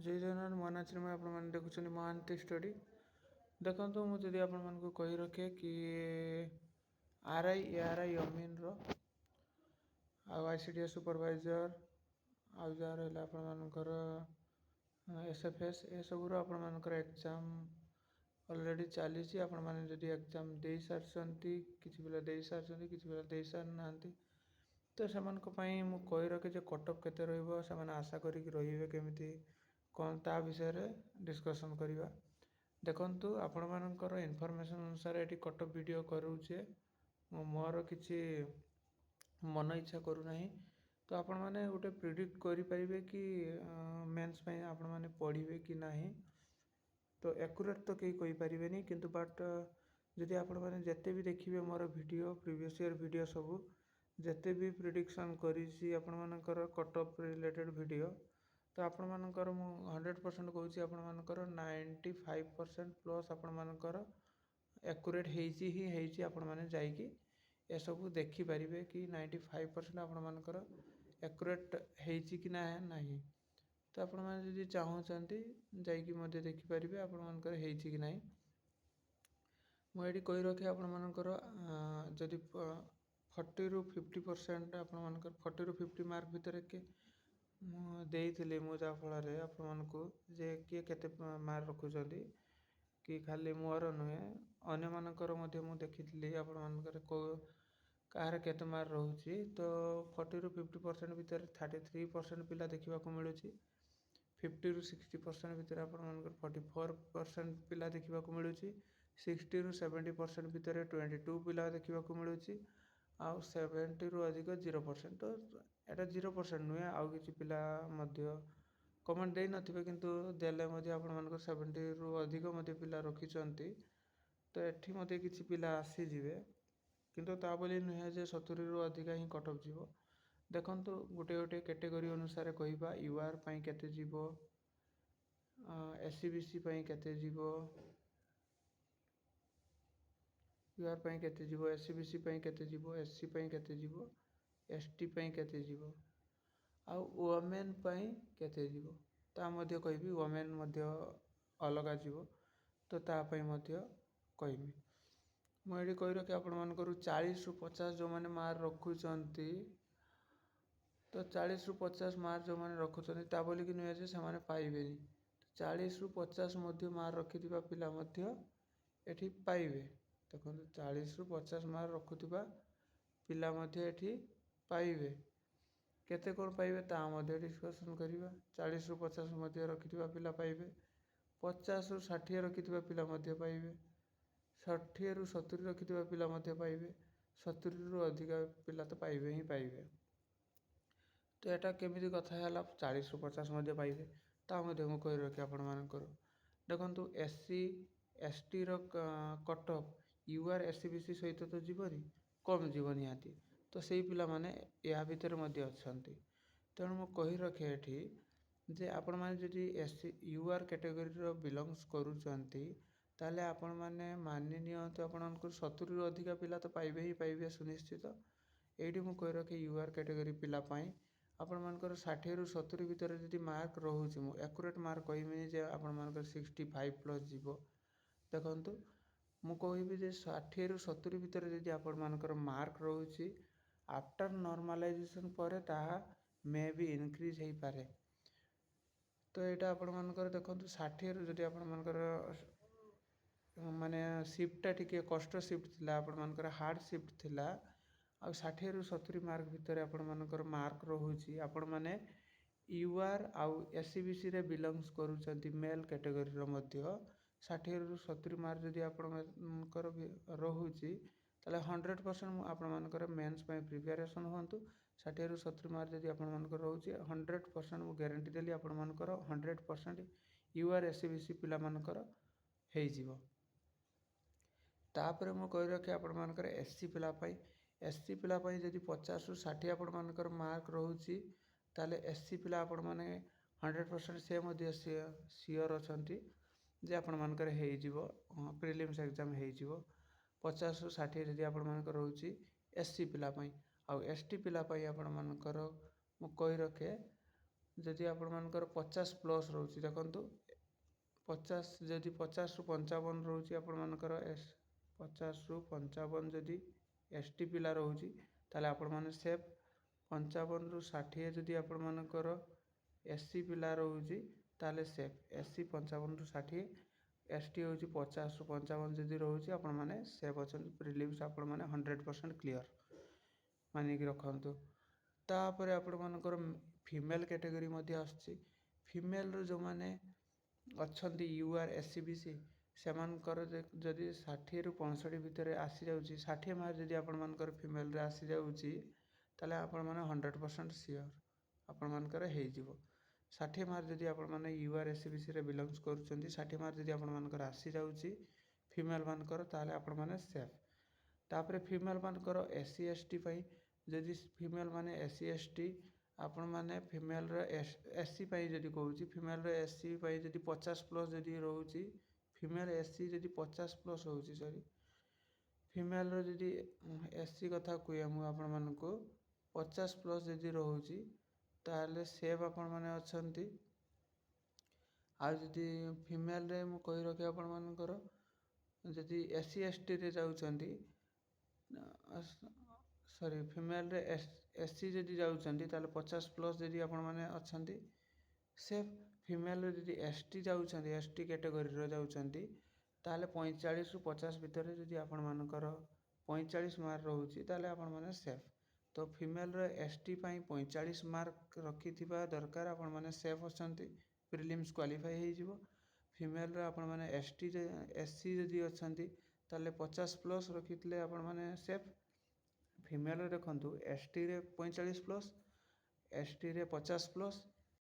जय जगन्नाथ मनाची में आप देखुं महांती स्टडी देखो मुझे आपको कही रखे कि आरआई एआरआई अमीन आईसीडीएस सुपरवाइजर आउ जहाँ रहा आपर एसएफएस ए सबूर आपर एग्जाम ऑलरेडी चली आपड़ी एग्जाम दे सारी किसी पिला दे सारी किसी पिला दे सारी ना तो से कही रखे कटअप केते रही आशा करेंगे केमी कौन ता विषय डिस्कसन करवा देखु आपण मानकर इनफॉरमेशन अनुसार ये कटअप वीडियो करूचे मोर किसी मन इच्छा करूना तो आपण मैंने गोटे प्रिडिक्ट करें कि मेन्स आपण मैंने पढ़े कि ना तो एक्यूरेट तो कहीं कहींपारे किंतु बट जदि आपण मैंने जिते भी देखिए मोर वीडियो प्रीवियस ईयर वीडियो सबू जिते भी प्रिडिक्शन करी आपण मानकर कटअप रिलेटेड वीडियो तो आपण मानकर मु 100% कहूँ आपण मानकर 95% प्लस आपण मानकर एक्यूरेट ही आपण माने जाइकी ए सब देखिपारे कि 95% आपण मानकर एक्यूरेट होइछि कि ना नहीं तो आपण माने जदि चाहूचंती जाइकी मध्य देखिपारे आपण मानकर होइछि कि नहीं मुझे कही रखे आपण मानकर जदि 40 ରୁ 50% आपण मानकर 40 ରୁ 50 मार्क भितर के देइथिले मु जा फल आपण जे किए केते मार्क रखुचंती कि खाली मोर नुहे अन्य मानकर मध्य मु देखिथिली आपण मानकर को कार केते मार्क रहउची तो 40 ରୁ 50% भितर 33% पिला देखिबा को मिलुची 50 ରୁ 60% भितर आपण मानकर 44% पिला देखिबा को मिलुची 60 ରୁ 70% भितर 22 पिला देखिबा को मिलुची आउ 70 ରୁ अधिक 0% तो एटा 0% नुहे आउ किछि पिला मध्य कमेंट दे नथिबे किंतु देले मध्य आपण मानकर 70 ରୁ अधिक मध्य पिला रखिचंती तो एठी मध्य किछि पिला आसी जिवे किंतु ता बोली नुहे जे 70 ରୁ अधिक ही कटअप जीवो देखंतु गोटे गोटे कैटेगरी अनुसार कहिबा यूआर पई केते जीवो एससीबीसी पई केते जीवो यूआर पई केते जीवो एससीबीसी पई केते जीवो एससी पई केते जीवो एसटी पई केते जीवो आउ वोमेन पई केते जीवो ता मध्य कहबी वोमेन मध्य अलगा जीवो तो ता पई मध्य कहबी मु एडी कहि रखे आपण मान करू 40 ରୁ 50 जो माने मार रखुचंती तो 40 ରୁ 50 मार जो माने रखुचंती ता बोली कि नुहे जे से माने पाइबेनी 40 ରୁ 50 मध्य मार रखिथिबा पिला मध्य एठी पाइबे देखो 40 ରୁ 50 मार रखुथिबा पिला मध्य एठी पाइबे केते कोन पाइबे ता मध्य डिस्कशन करिबा 40 ରୁ 50 मध्य रखिथिबा पिला पाइबे 50 ରୁ 60 रखिथिबा पिला मध्य पाइबे 60 ରୁ 70 रखिथिबा पिला मध्य पाइबे 70 ରୁ अधिक पिला तो पाइबे ही पाइबे तो एटा केमिति कथा हैला 40 ରୁ 50 मध्य पाइबे ता मध्य मु कहि रखे आपण मानकर देखंतु एससी एसटी रो कटअप यूआर एससीबीसी सहित तो जीवनी कम जीवनी आती तो सेही पिला माने या भितर मध्य अछंती तेणु मु कहि रखे एठी जे आपण माने जदि एससी यूआर कैटेगरी रो बिलोंग्स करूचंती ताले आपण माने मानि नियंतु आपनको 70 ରୁ अधिक पिला तो पाइबे ही पाइबे सुनिश्चित एठी मु कहि रखे यूआर कैटेगरी पिला पाई आपण मानकर 60 ରୁ 70 भितर जदि मार्क रहउची मु एक्यूरेट मार्क कहिमिनी जे आपण मानकर 65 प्लस जीवो देखंतु मु कहबी जे 60 ରୁ 70 भितर जदि आपण मानकर मार्क रहउची आफ्टर नॉर्मलाइजेशन पर ताहा मे बी इंक्रीज हेई पारे तो एटा आपण मानकर देखंतु 60 ରୁ जदि आपण मानकर माने शिफ्टटा टिके कष्ट शिफ्ट थिला आपण मानकर हार्ड शिफ्ट थिला आ 60 ରୁ 70 मार्क भितर आपण मानकर मार्क रहउची आपण माने यूआर आउ एससीबीसी रे बिलोंग्स करूचंती मेल कैटेगरी रो मध्य 60 ରୁ 70 मार्क जदि आपण मानकर रहउची ताले 100% आपण मानकर मेंस पई प्रिपरेशन होंतु 60 ରୁ 70 मार्क जदि आपण मानकर रहउची 100% मु गारंटी देली आपण मानकर 100% यूआर एससीबीसी पिला मानकर हेई जीवो तापर मु कहि रखे आपण मानकर एससी पिला पई एससी पिला पई जदि 50 ରୁ 60 आपण मानकर मार्क रहउची ताले एससी पिला आपण माने 100% से मध्य सियर अछंती जे आपण मानकर हेई जीवो प्रीलिम्स एग्जाम हेई जीवो 50 ରୁ 60 जदि आपण मानकर रहउची एससी पिला पई आ एसटी पिला पई आपण मानकर मु कहि रखे ଯଦି ଆପଣମାନଙ୍କର 50+ ରହୁଛି, ଦେଖନ୍ତୁ 50 ଯଦି 50ରୁ 55 ରହୁଛି ଆପଣମାନଙ୍କର 50ରୁ 55 ଯଦି ST ପିଲା ରହୁଛି ତାହେଲେ ଆପଣମାନେ ସେଫ୍। 55ରୁ 60 ଯଦି ଆପଣମାନଙ୍କର SC ପିଲା ରହୁଛି ତାହେଲେ ସେଫ୍। SC 55ରୁ 60, ST ହେଉଛି 50ରୁ 55 ଯଦି ରହୁଛି ଆପଣମାନେ ସେଫ୍ ଅଛନ୍ତି। ପ୍ରିଲିମ୍ସ ଆପଣମାନେ 100% କ୍ଲିଅର୍ ମାନିକି ରଖନ୍ତୁ। ତାପରେ ଆପଣମାନଙ୍କର ଫିମେଲ୍ କ୍ୟାଟେଗୋରୀ ମଧ୍ୟ ଆସୁଛି। ଫିମେଲ୍ର ଯେଉଁମାନେ ଅଛନ୍ତି UR SCBC ସେମାନଙ୍କର ଯଦି 60ରୁ 65 ଭିତରେ ଆସିଯାଉଛି, 60 ମାର୍କ ଯଦି ଆପଣମାନଙ୍କର ଫିମେଲ୍ରେ ଆସିଯାଉଛି ତାହେଲେ ଆପଣମାନେ 100% ସିଓର୍ ଆପଣମାନଙ୍କର ହେଇଯିବ। 60 ମାର୍କ ଯଦି ଆପଣମାନେ UR SCBCରେ ବିଲଙ୍ଗସ୍ କରୁଛନ୍ତି, 60 ମାର୍କ ଯଦି ଆପଣମାନଙ୍କର ଆସିଯାଉଛି ଫିମେଲ୍ ମାନଙ୍କର, ତାହେଲେ ଆପଣମାନେ ସେଫ୍। ତାପରେ ଫିମେଲ୍ ମାନଙ୍କର SC ST ପାଇଁ ଯଦି ଫିମେଲ୍ ମାନେ SC ST ଆପଣମାନେ ଫିମେଲ୍ର SC ପାଇଁ ଯଦି କହୁଛି, ଫିମେଲ୍ର SC ପାଇଁ ଯଦି 50+ ଯଦି ରହୁଛି, ଫିମେଲ୍ SC ଯଦି 50+ ରହୁଛି, ଫିମେଲ୍ର ଯଦି SC କଥା କୁହେ ମୁଁ ଆପଣମାନଙ୍କୁ 50+ ଯଦି ରହୁଛି ତାହେଲେ ସେଫ୍ ଆପଣମାନେ ଅଛନ୍ତି। ଆଉ ଯଦି ଫିମେଲ୍ରେ ମୁଁ କହି ରଖେ ଆପଣମାନଙ୍କର ଯଦି SC STରେ ଯାଉଛନ୍ତି, ଫିମେଲ୍ରେ SC ଯଦି ଯାଉଛନ୍ତି ତାହେଲେ 50+ ଯଦି ଆପଣମାନେ ଅଛନ୍ତି ସେଫ୍। ଫିମେଲ୍ରେ ଯଦି ST ଯାଉଛନ୍ତି, ST କ୍ୟାଟେଗୋରୀର ଯାଉଛନ୍ତି ତାହେଲେ 45ରୁ 50 ଭିତରେ ଯଦି ଆପଣମାନଙ୍କର 45 ମାର୍କ ରହୁଛି ତାହେଲେ ଆପଣମାନେ ସେଫ୍। ତ ଫିମେଲ୍ର ST ପାଇଁ 45 ମାର୍କ ରଖିଥିବା ଦରକାର, ଆପଣମାନେ ସେଫ୍ ଅଛନ୍ତି, ପ୍ରିଲିମ୍ସ କ୍ୱାଲିଫାଇ ହେଇଯିବ। ଫିମେଲ୍ର ଆପଣମାନେ SC ଯଦି ଅଛନ୍ତି ତାହେଲେ 50+ ରଖିଥିଲେ ଆପଣମାନେ ସେଫ୍। ଫିମେଲ୍ରେ ଦେଖନ୍ତୁ STରେ 45+, STରେ 50+,